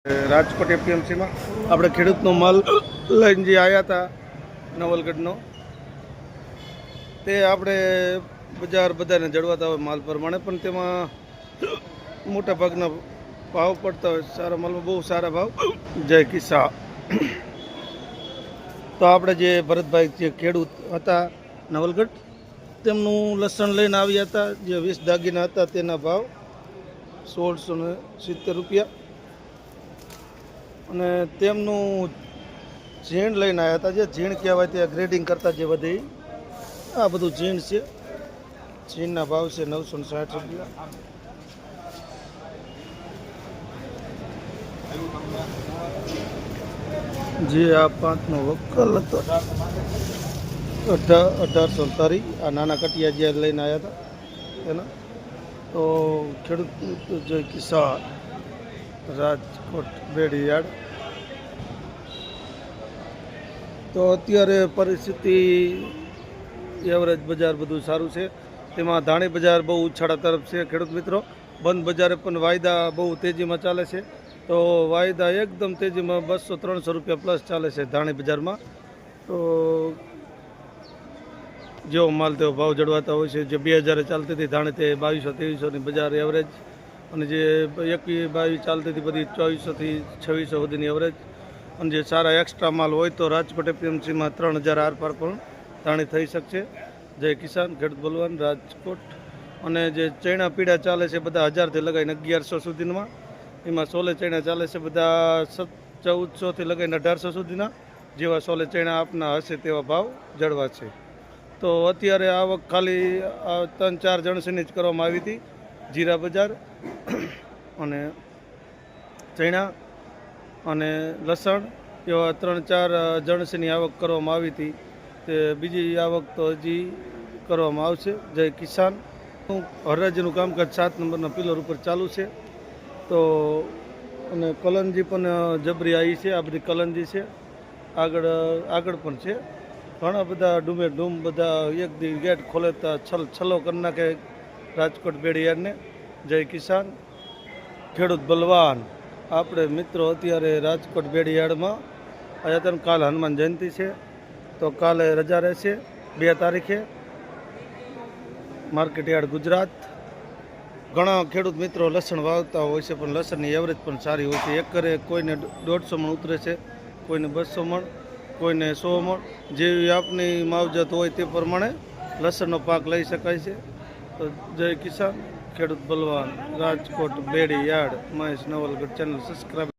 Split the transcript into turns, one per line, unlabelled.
રાજકોટ એપીએમસીમાં આપણે ખેડૂતનો માલ લઈને જે આવ્યા હતા નવલગઢનો, તે આપણે બજાર બધાને જળવાતા હોય માલ પ્રમાણે, પણ તેમાં મોટા ભાગના ભાવ પડતા હોય. સારા માલમાં બહુ સારા ભાવ. જય કિસાન. તો આપણે જે ભરતભાઈ જે ખેડૂત હતા નવલગઢ, તેમનું લસણ લઈને આવ્યા હતા. જે 20 દાગીના હતા તેના ભાવ 1670 રૂપિયા. અને તેમનું ઝીણ લઈને આવ્યા હતા. જે ઝીણ કહેવાય તે ગ્રેડિંગ કરતાં જે વધે આ બધું ઝીણ છે. ઝીણના ભાવ છે 960 રૂપિયા. જે આ 5નો વકલ હતો 1848. આ નાના કટિયા જે લઈને આવ્યા હતા એના. તો ખેડૂત જય કિસાન, રાજકોટ બેડી યાર્ડ. તો અત્યારે પરિસ્થિતિ એવરેજ બજાર બધું સારું છે. તેમાં ધાણી બજાર બહુ ઉછાળા તરફ છે. ખેડૂત મિત્રો, બંધ બજારે પણ વાયદા બહુ તેજીમાં ચાલે છે. તો વાયદા એકદમ તેજીમાં 200-300 રૂપિયા પ્લસ ચાલે છે ધાણી બજારમાં. તો જેવો માલ તેવો ભાવ જળવાતા હોય છે. જે 2000 ચાલતી હતી ધાણી, તે 2200-2300ની બજાર એવરેજ. અને જે 21-22 ચાલતી હતી બધી 2400-2600 સુધીની એવરેજ. અને જે સારા એક્સ્ટ્રા માલ હોય તો રાજકોટ એપીએમસીમાં 3000 આરપાર પણ ધાણી થઈ શકશે. જય કિસાન, ખેડૂત બલવાન, રાજકોટ. અને જે ચૈણા પીળા ચાલે છે બધા 1000થી લગાવીને 1100 સુધીમાં. એમાં સોલે ચૈણા ચાલે છે બધા 1400થી લગાવીને 1800 સુધીના. જેવા સોલે ચૈણા આપના હશે તેવા ભાવ જળવા છે. તો અત્યારે આવક ખાલી 3-4 જણસીની જ કરવામાં આવી હતી. જીરા બજાર અને ચૈણા અને લસણ એવા 3-4 જણસીની આવક કરવામાં આવી હતી. તે બીજી આવક તો હજી કરવામાં આવશે. જય કિસાન. હરાજીનું કામકાજ 7 નંબરના પિલર ઉપર ચાલુ છે. તો અને કલંજી પણ જબરી આવી છે. આ બધી કલંજી છે. આગળ પણ છે. ઘણા બધા ડૂમે ડૂમ બધા એક દી ગેટ ખોલેતા છલો કરી નાખે રાજકોટ બેડીયારને. જય કિસાન, ખેડૂત બલવાન. આપણે મિત્રો અત્યારે રાજકોટ બેડીયાર્ડમાં આવ્યા હતા. કાલ હનુમાન જયંતિ છે, તો કાલે રજા રહેશે 2 તારીખે. Market yard Gujarat. ઘણા ખેડૂત મિત્રો લસણ વાવતા હોય છે, પણ લસણની એવરેજ પણ સારી હોય છે. એકરે કોઈને 150 મણ ઉતરે છે, કોઈને 200 મણ, કોઈને 100 મણ. જેવી આપની માવજત હોય તે પ્રમાણે લસણનો પાક લઈ શકાય છે. તો જય કિસાન, ખેડૂત બલવાન, Rajkot Bedi yard. Mahesh Navalgadh channel subscribe.